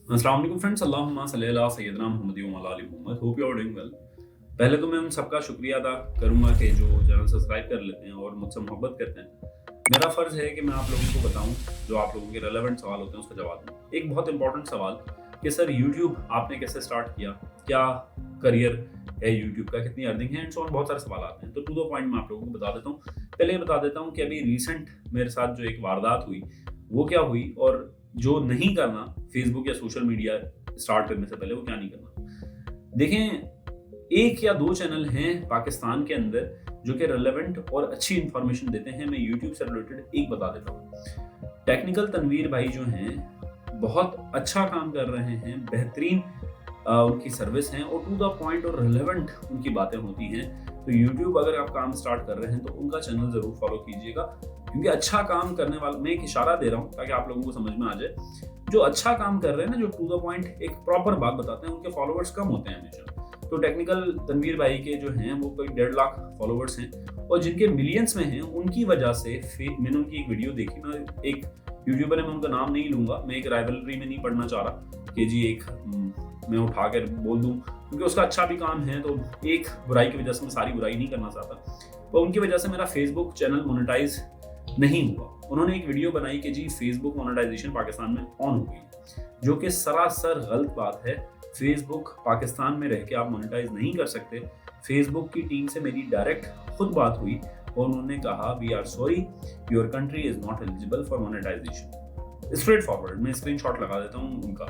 अस्सलाम वालेकुम फ्रेंड्स, अल्लाहुम्मा सल्ली अला सय्यदना मुहम्मद व अला आलि मुहम्मद। Hope you are doing well. पहले तो मैं उन सबका शुक्रिया अदा करूंगा कि जो चैनल सब्सक्राइब कर लेते हैं और मुझसे मोहब्बत करते हैं। मेरा फ़र्ज़ है कि मैं आप लोगों को बताऊं, जो आप लोगों के रेलेवेंट सवाल होते हैं उसका जवाब दूं। एक बहुत इंपॉर्टेंट सवाल कि सर यूट्यूब आपने कैसे स्टार्ट किया, क्या करियर है यूट्यूब का, कितनी अर्निंग है एंड सो ऑन, बहुत सारे सवाल आते हैं। तो टू द पॉइंट मैं आप लोगों को बता देता हूँ। पहले ये बता देता हूँ कि अभी रिसेंट मेरे साथ जो एक वारदात हुई वो क्या हुई, और जो नहीं करना फेसबुक या सोशल मीडिया स्टार्ट करने से पहले वो क्या नहीं करना। देखें, एक या दो चैनल हैं पाकिस्तान के अंदर जो कि रेलेवेंट और अच्छी इंफॉर्मेशन देते हैं। मैं यूट्यूब से रिलेटेड एक बता देता हूँ। टेक्निकल तनवीर भाई जो हैं बहुत अच्छा काम कर रहे हैं, बेहतरीन उनकी सर्विस है और टू द पॉइंट और रेलेवेंट उनकी बातें होती हैं। तो यूट्यूब अगर आप काम स्टार्ट कर रहे हैं तो उनका चैनल ज़रूर फॉलो कीजिएगा, क्योंकि अच्छा काम करने वाला, मैं एक इशारा दे रहा हूँ ताकि आप लोगों को समझ में आ जाए, जो अच्छा काम कर रहे हैं ना, जो टू द पॉइंट एक प्रॉपर बात बताते हैं, उनके फॉलोअर्स कम होते हैं हमेशा। तो टेक्निकल तनवीर भाई के जो हैं वो कोई 1.5 लाख फॉलोअर्स हैं और जिनके मिलियंस में हैं, उनकी वजह से मैंने उनकी एक वीडियो देखी। मैं एक यूट्यूबर है, मैं उनका नाम नहीं लूंगा, मैं एक राइवलरी में नहीं पढ़ना चाह रहा कि जी एक मैं उठा कर बोल दूं, क्योंकि उसका अच्छा भी काम है। तो एक बुराई की वजह से मैं सारी बुराई नहीं करना चाहता। तो उनकी वजह से मेरा फेसबुक चैनल मोनेटाइज नहीं हुआ। उन्होंने एक वीडियो बनाई कि जी फेसबुक मोनेटाइजेशन पाकिस्तान में ऑन हो गई, जो कि सरासर गलत बात है। फेसबुक पाकिस्तान में रह के आप मोनेटाइज नहीं कर सकते। फेसबुक की टीम से मेरी डायरेक्ट खुद बात हुई और उन्होंने कहा we are sorry, your country is not eligible for monetisation. Straightforward मैं स्क्रीनशॉट लगा देता हूँ उनका,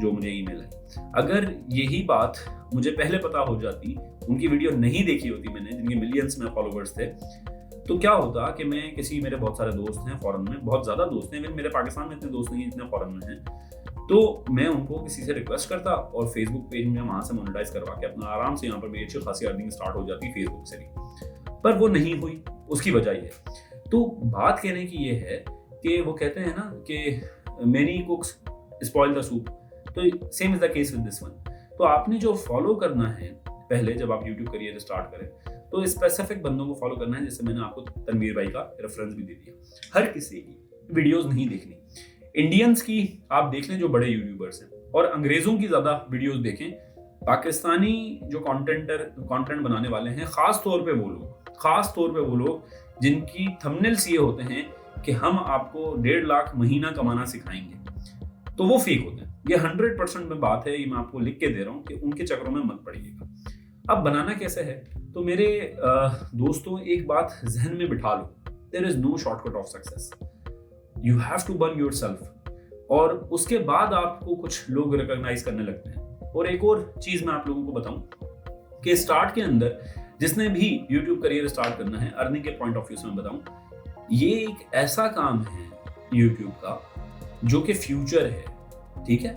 जो मुझे ईमेल है। अगर यही बात मुझे पहले पता हो जाती, उनकी वीडियो नहीं देखी होती मैंने, जिनके मिलियंस में फॉलोवर्स थे, तो क्या होता कि मैं किसी, मेरे बहुत सारे दोस्त हैं फॉरेन में, बहुत ज़्यादा दोस्त हैं, मेरे पाकिस्तान में इतने दोस्त नहीं जितने फॉरेन में हैं, तो मैं उनको किसी से रिक्वेस्ट करता और फेसबुक पेज में वहाँ से मोनेटाइज करवा के अपना आराम से यहाँ पर मेरी अच्छी खासी अर्निंग स्टार्ट हो जाती फेसबुक से भी। पर वो नहीं हुई, उसकी वजह ये है। तो बात कहने की ये है कि वो कहते हैं ना कि many cooks spoil the soup, तो same is the case with this one. तो आपने जो फॉलो करना है पहले, जब आप यूट्यूब करियर स्टार्ट करें, तो स्पेसिफिक बंदों को फॉलो करना है। जैसे मैंने आपको तनवीर भाई का रेफरेंस भी दे दिया। हर किसी की वीडियोस नहीं देखनी। इंडियंस की आप देख लें जो बड़े यूट्यूबर्स हैं, और अंग्रेजों की ज्यादा वीडियोस देखें। पाकिस्तानी जो कंटेंट बनाने वाले हैं, खास तौर पे वो लोग जिनकी थंबनेल्स ये होते हैं कि हम आपको 1.5 लाख महीना कमाना सिखाएंगे, तो वो फेक होते हैं। ये 100% में बात है, ये मैं आपको लिख के दे रहा हूँ कि उनके चक्रों में मत पड़िएगा। अब बनाना कैसे है, तो मेरे दोस्तों एक बात जहन में बिठा लो, there is no shortcut of success, you have to burn yourself, और उसके बाद आपको कुछ लोग रिकॉग्नाइज करने लगते हैं। और एक और चीज मैं आप लोगों को बताऊं कि स्टार्ट के अंदर जिसने भी यूट्यूब करियर स्टार्ट करना है, अर्निंग के पॉइंट ऑफ व्यू से मैं बताऊं, ये एक ऐसा काम है यूट्यूब का जो कि फ्यूचर है, ठीक है।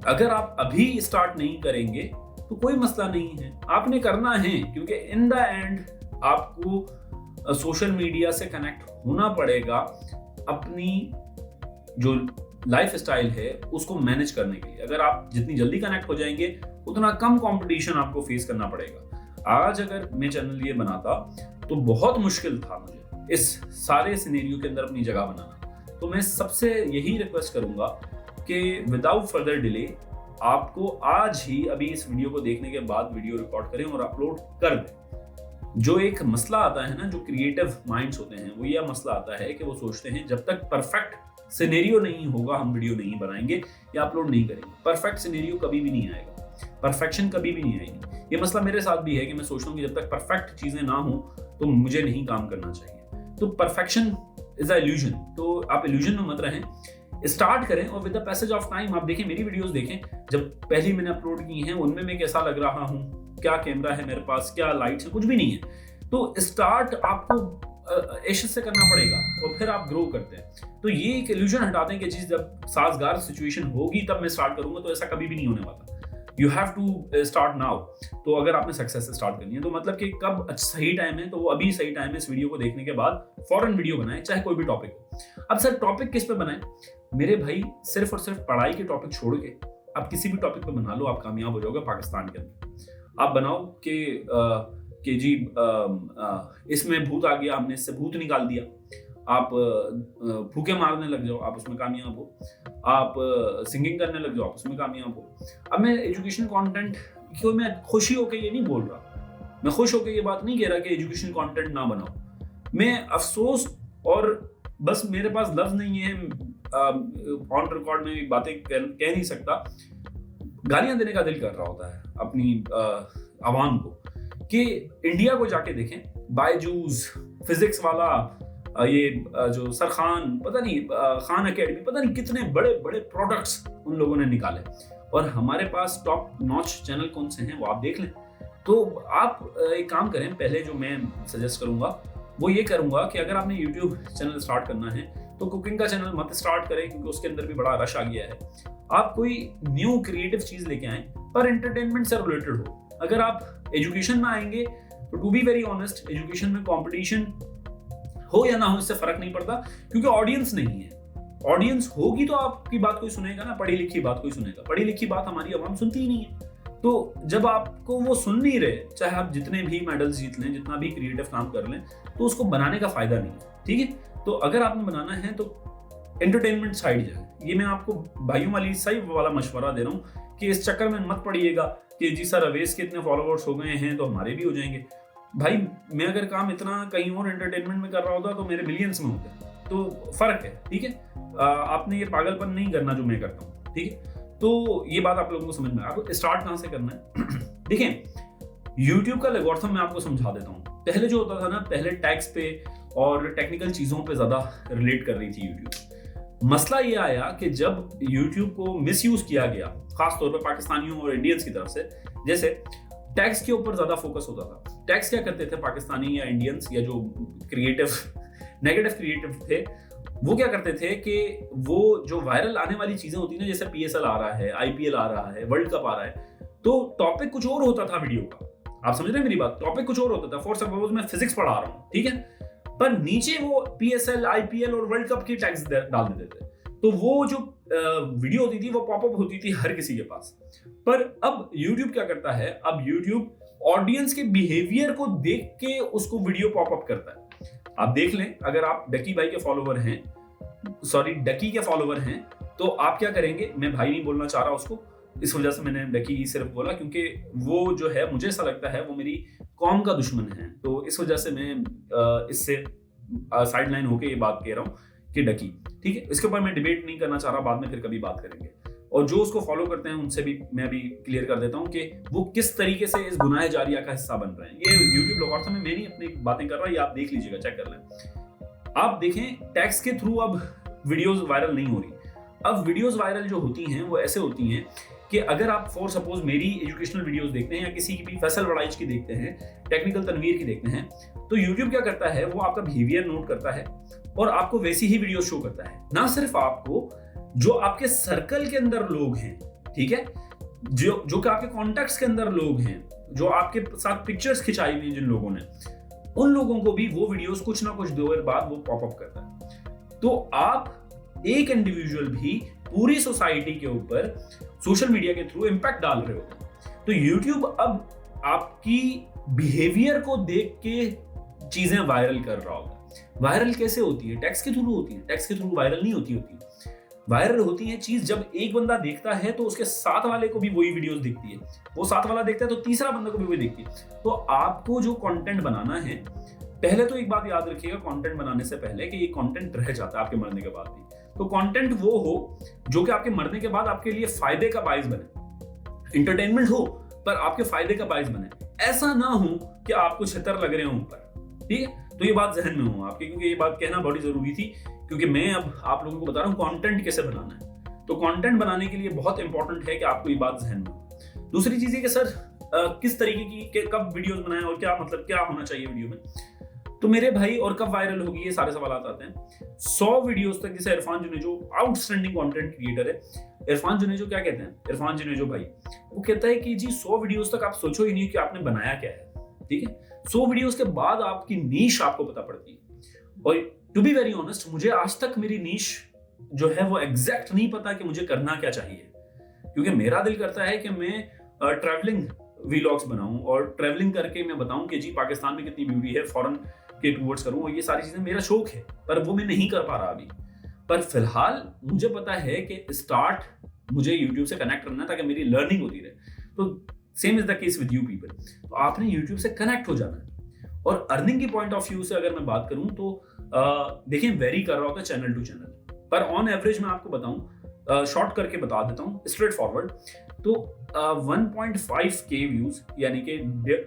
अगर आप अभी स्टार्ट नहीं करेंगे तो कोई मसला नहीं है, आपने करना है, क्योंकि इन द एंड आपको सोशल मीडिया से कनेक्ट होना पड़ेगा अपनी जो लाइफ स्टाइल है उसको मैनेज करने के लिए। अगर आप जितनी जल्दी कनेक्ट हो जाएंगे उतना कम कंपटीशन आपको फेस करना पड़ेगा। आज अगर मैं चैनल ये बनाता तो बहुत मुश्किल था मुझे इस सारे सिनेरियो के अंदर अपनी जगह बनाना। तो मैं सबसे यही रिक्वेस्ट करूंगा कि विदाउट फर्दर डिले आपको आज ही अभी इस वीडियो को देखने के बाद वीडियो रिकॉर्ड करें और अपलोड कर दें। जो एक मसला आता है ना, जो क्रिएटिव माइंड्स होते हैं, वो यह मसला आता है कि वो सोचते हैं जब तक परफेक्ट सिनेरियो नहीं होगा हम वीडियो नहीं बनाएंगे या अपलोड नहीं करेंगे। परफेक्ट सिनेरियो कभी भी नहीं आएगा, परफेक्शन कभी भी नहीं आएगी। ये मसला मेरे साथ भी है कि मैं सोचता हूँ कि जब तक परफेक्ट चीजें ना हो तो मुझे नहीं काम करना चाहिए। तो परफेक्शन इज अ इल्यूजन, तो आप इल्यूजन में मत रहें, स्टार्ट करें और with the passage of time आप देखें, मेरी वीडियोस देखें, जब पहली मैंने अपलोड की हैं उनमें मैं कैसा लग रहा हूँ, क्या कैमरा है मेरे पास, क्या लाइट्स है, कुछ भी नहीं है। तो स्टार्ट आपको ऐश से करना पड़ेगा और फिर आप ग्रो करते हैं। तो ये एक इल्यूजन हटाते हैं कि चीज जब साजगार सिचुएशन होगी तब मैं स्टार्ट करूंगा, तो ऐसा कभी भी नहीं होने वाला। You have to start now. तो अगर आपने सक्सेस से स्टार्ट करनी है तो मतलब कि कब सही टाइम है, तो वो अभी सही टाइम है। इस वीडियो को देखने के बाद फौरन वीडियो बनाएं, चाहे कोई भी टॉपिक हो। अब सर टॉपिक किस पे बनाएं? मेरे भाई सिर्फ और सिर्फ पढ़ाई के टॉपिक छोड़ के आप किसी भी टॉपिक पे बना लो, आप कामयाब हो जाओगे पाकिस्तान के अंदर। आप बनाओ कि जी इसमें भूत आ गया, हमने इससे भूत निकाल दिया। आप फूके मारने लग जाओ, आप उसमें कामयाब हो, आप सिंगिंग करने लग जाओ, आप उसमें कामयाब हो। अब मैं एजुकेशन कंटेंट क्यों, मैं खुशी होकर ये नहीं बोल रहा, मैं खुश होकर ये बात नहीं कह रहा कि एजुकेशन कंटेंट ना बनाओ। मैं अफसोस और बस मेरे पास लफ्ज नहीं है, ऑन रिकॉर्ड में बातें कह नहीं सकता, गालियां देने का दिल कर रहा होता है अपनी आवाम को कि इंडिया को जाके देखें, बायजूस फिजिक्स वाला ये जो सर खान, पता नहीं खान एकेडमी, पता नहीं कितने बड़े बड़े प्रोडक्ट्स उन लोगों ने निकाले, और हमारे पास टॉप नॉच चैनल कौन से हैं वो आप देख लें। तो आप एक काम करें, पहले जो मैं सजेस्ट करूंगा वो ये करूंगा कि अगर आपने यूट्यूब चैनल स्टार्ट करना है तो कुकिंग का चैनल मत स्टार्ट करें, क्योंकि उसके अंदर भी बड़ा रश आ गया है। आप कोई न्यू क्रिएटिव चीज लेके आएं पर एंटरटेनमेंट से रिलेटेड हो। अगर आप एजुकेशन में आएंगे तो to be very honest, education में कंपटीशन हो या ना हो इससे फर्क नहीं पड़ता, क्योंकि ऑडियंस नहीं है। ऑडियंस होगी तो आपकी बात कोई सुनेगा ना, पढ़ी लिखी बात कोई सुनेगा, पढ़ी लिखी बात हमारी आवाम सुनती ही नहीं है। तो जब आपको वो सुन नहीं रहे, चाहे आप जितने भी मेडल्स जीत लें, जितना भी क्रिएटिव काम कर लें, तो उसको बनाने का फायदा नहीं है। ठीक है, तो अगर आपने बनाना है तो एंटरटेनमेंट साइड जाए। ये मैं आपको भाइयों वाली सही वाला मशवरा दे रहा हूँ कि इस चक्कर में मत पड़िएगा कि जी सर अवेश के इतने फॉलोवर्स हो गए हैं तो हमारे भी हो जाएंगे। भाई मैं अगर काम इतना कहीं और एंटरटेनमेंट में कर रहा होता तो मेरे मिलियंस में होते, तो फर्क है। ठीक है, आपने ये पागलपन नहीं करना जो मैं करता हूँ। ठीक है, तो ये बात आप लोगों को समझ में, आपको स्टार्ट कहाँ से करना है। देखें, यूट्यूब का एल्गोरिथम मैं आपको समझा देता हूँ। पहले जो होता था ना, पहले टैग्स पे और टेक्निकल चीजों पे ज्यादा रिलेट कर रही थी यूट्यूब। मसला ये आया कि जब यूट्यूब को मिसयूज किया गया, खासतौर पर पाकिस्तानियों और इंडियंस की तरफ से, जैसे टैक्स के ऊपर ज्यादा फोकस होता था। टैक्स क्या करते थे पाकिस्तानी या इंडियंस या जो क्रिएटिव नेगेटिव क्रिएटिव थे, वो क्या करते थे कि वो जो वायरल आने वाली चीजें होती ना, जैसे PSL आ रहा है, IPL आ रहा है, वर्ल्ड कप आ रहा है, तो टॉपिक कुछ और होता था वीडियो का। आप समझ रहे हैं मेरी बात? टॉपिक कुछ और होता था। फॉर सपोज मैं फिजिक्स पढ़ा रहा हूँ, ठीक है, पर नीचे वो PSL, IPL और वर्ल्ड कप की टैग्स डाल देते थे। तो वो जो वीडियो होती थी वो पॉपअप होती थी हर किसी के पास। पर अब YouTube क्या करता है, अब YouTube ऑडियंस के बिहेवियर को देख के उसको वीडियो पॉपअप करता है। आप देख लें, अगर आप डकी भाई के फॉलोवर हैं, सॉरी डकी के फॉलोवर हैं, तो आप क्या करेंगे, मैं भाई नहीं बोलना चाह रहा उसको, इस वजह से मैंने डकी सिर्फ बोला, क्योंकि वो जो है मुझे ऐसा लगता है वो मेरी कौम का दुश्मन है, तो इस वजह से मैं इससे साइडलाइन होके ये बात कह रहा हूँ कि डकी। ठीक है, इसके ऊपर मैं डिबेट नहीं करना चाह रहा, बाद में फिर कभी बात करेंगे। और जो उसको फॉलो करते हैं उनसे भी मैं अभी क्लियर कर देता हूँ कि वो किस तरीके से इस गुनाह जारिया का हिस्सा बन रहे हैं। ये यूट्यूब एल्गोरिथम में मैं नहीं अपनी बातें कर रहा, ये आप देख लीजिएगा, चेक कर लें। आप देखें, टैक्स के थ्रू अब वीडियोस वायरल नहीं हो रही। अब वीडियोस वायरल जो होती हैं वो ऐसे होती हैं कि अगर आप फॉर सपोज मेरी एजुकेशनल वीडियोस देखते हैं या किसी की भी फैसल वड़ाइच की देखते हैं, टेक्निकल तनवीर की देखते हैं, तो यूट्यूब क्या करता है, वो आपका बिहेवियर नोट करता है और आपको वैसी ही वीडियो शो करता है। ना सिर्फ आपको, जो आपके सर्कल के अंदर लोग हैं, ठीक है, जो कि आपके कॉन्टेक्ट्स के अंदर लोग हैं, जो आपके साथ पिक्चर्स खिंचाई हुई जिन लोगों ने, उन लोगों को भी वो वीडियोस कुछ ना कुछ देर बाद वो पॉपअप करता है। तो आप एक इंडिविजुअल भी पूरी सोसाइटी के ऊपर सोशल मीडिया के थ्रू इंपैक्ट डाल रहे हो। तो यूट्यूब अब आपकी बिहेवियर को देख के चीजें वायरल कर रहा होगा। वायरल कैसे होती है? टैक्स के थ्रू होती है। टैक्स के थ्रू वायरल नहीं होती। वायरल होती है चीज जब एक बंदा देखता है तो उसके साथ वाले को भी वही वीडियोस दिखती है, वो साथ वाला देखता है तो तीसरा बंदा को भी वही दिखती है। तो आपको जो कंटेंट बनाना है, पहले तो एक बात याद रखिएगा कंटेंट बनाने से पहले कि ये कंटेंट रह जाता है आपके मरने के बाद भी। तो कंटेंट वो हो जो कि आपके मरने के बाद आपके लिए फायदे का बाइस बने, इंटरटेनमेंट हो पर आपके फायदे का बाइस बने। ऐसा ना हो कि आपको छितर लग रहे हो ऊपर। ठीक है, तो ये बात जहन में हो आपके, क्योंकि ये बात कहना बड़ी जरूरी थी, क्योंकि मैं अब आप लोगों को बता रहा हूँ कंटेंट कैसे बनाना है। तो कंटेंट बनाने के लिए बहुत इंपॉर्टेंट है कि आपको ये बात जहन में हो। दूसरी चीज है कि सर किस तरीके की कब वीडियोस बनाएं और क्या मतलब क्या होना चाहिए वीडियो में। तो मेरे भाई, और कब वायरल होगी, ये सारे सवाल आते हैं। 100 वीडियोस तक, जैसे Irfan Junejo outstanding content creator है। इरफान जुनेजो क्या कहते हैं, इरफान जुनेजो भाई वो कहता है कि जी 100 वीडियोस तक आप सोचो ही नहीं कि आपने बनाया क्या है। ठीक है, 100 वीडियोस के बाद आपकी नीश आपको पता पड़ती है। और टू बी वेरी ऑनेस्ट, मुझे आज तक मेरी नीश जो है वो एग्जैक्ट नहीं पता कि मुझे करना क्या चाहिए, क्योंकि मेरा दिल करता है कि मैं ट्रैवलिंग व्लॉग्स बनाऊं और ट्रैवलिंग करके मैं बताऊं कि जी पाकिस्तान में कितनी ब्यूटी है, फॉरेन के टूवर्ड्स करूँ, और ये सारी चीजें मेरा शौक है, पर वो मैं नहीं कर पा रहा अभी। पर फिलहाल मुझे पता है कि स्टार्ट मुझे यूट्यूब से कनेक्ट करना है ताकि मेरी लर्निंग होती रहे। तो same is the case with you people. तो आपने यूट्यूब से कनेक्ट हो जाना है। और अर्निंग की पॉइंट ऑफ व्यू से अगर मैं बात करूं तो देखिए वेरी कर रहा होता है चैनल टू चैनल, पर ऑन एवरेज मैं आपको बताऊं, शॉर्ट करके बता देता हूं स्ट्रेट फॉरवर्ड, तो 1.5K व्यूज यानी कि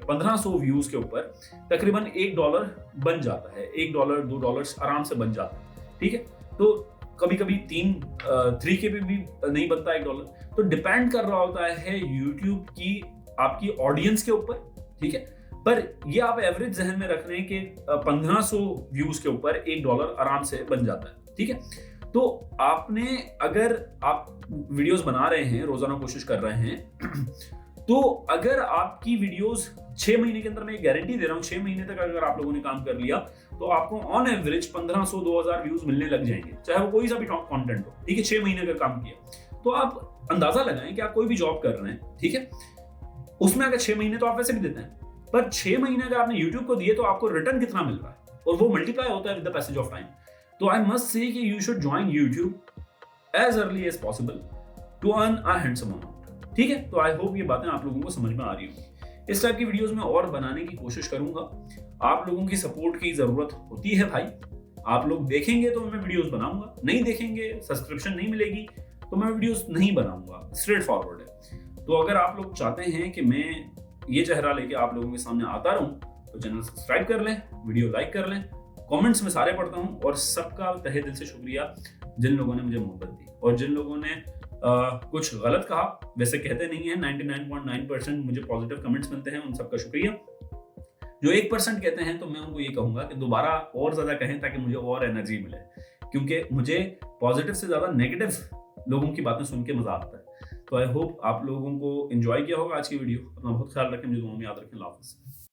1500 व्यूज के ऊपर तकरीबन $1 बन जाता है। $1 $2 आराम से बन जाता है, ठीक है। तो कभी कभी 3K पे भी नहीं बनता $1। तो डिपेंड कर रहा होता है यूट्यूब की आपकी ऑडियंस के ऊपर, ठीक है। पर ये आप एवरेज जहन में रख रहे हैं कि 1500 व्यूज के ऊपर $1 आराम से बन जाता है, ठीक है। तो आपने, अगर आप वीडियोस बना रहे हैं, रोजाना कोशिश कर रहे हैं, तो अगर आपकी वीडियोस 6 महीने के अंदर, मैं गारंटी दे रहा हूं 6 महीने तक अगर आप लोगों ने काम कर लिया तो आपको ऑन एवरेज 1500 2000 व्यूज मिलने लग जाएंगे, चाहे वो कोई सा भी कंटेंट हो, ठीक है। 6 महीने का काम किया तो आप अंदाजा लगाएं कि आप कोई भी जॉब कर रहे हैं, ठीक है, उसमें अगर 6 महीने तो आप वैसे भी देते हैं, पर 6 महीने अगर आपने यूट्यूब को दिए तो आपको रिटर्न कितना मिल रहा है, और वो मल्टीप्लाई होता है with the passage of time. तो आई मस्ट से कि you should join YouTube as early as possible to earn a handsome amount, ठीक है। तो आई होप ये बातें आप लोगों को समझ में आ रही होंगी। इस टाइप की वीडियोस में और बनाने की कोशिश करूंगा। आप लोगों की सपोर्ट की जरूरत होती है भाई। आप लोग देखेंगे तो मैं वीडियोस बनाऊंगा, नहीं देखेंगे, सब्सक्रिप्शन नहीं मिलेगी तो मैं वीडियोस नहीं बनाऊंगा, स्ट्रेट फॉरवर्ड है। तो अगर आप लोग चाहते हैं कि मैं ये चेहरा लेके आप लोगों के सामने आता रहूं तो चैनल सब्सक्राइब कर लें, वीडियो लाइक कर लें। कमेंट्स में सारे पढ़ता हूं, और सबका तहे दिल से शुक्रिया जिन लोगों ने मुझे मोहब्बत दी, और जिन लोगों ने कुछ गलत कहा, वैसे कहते नहीं है, 99.9% मुझे पॉजिटिव कमेंट्स मिलते हैं, उन सबका शुक्रिया। जो 1% कहते हैं तो मैं उनको ये कहूंगा कि दोबारा और ज्यादा कहें ताकि मुझे और एनर्जी मिले, क्योंकि मुझे पॉजिटिव से ज्यादा नेगेटिव लोगों की बातें सुन के मजा आता है। तो आई होप आप लोगों को एंजॉय किया होगा आज की वीडियो। अपना बहुत ख्याल रखें, मुझे दुआ में याद रखें। अल्लाह हाफ़िज़।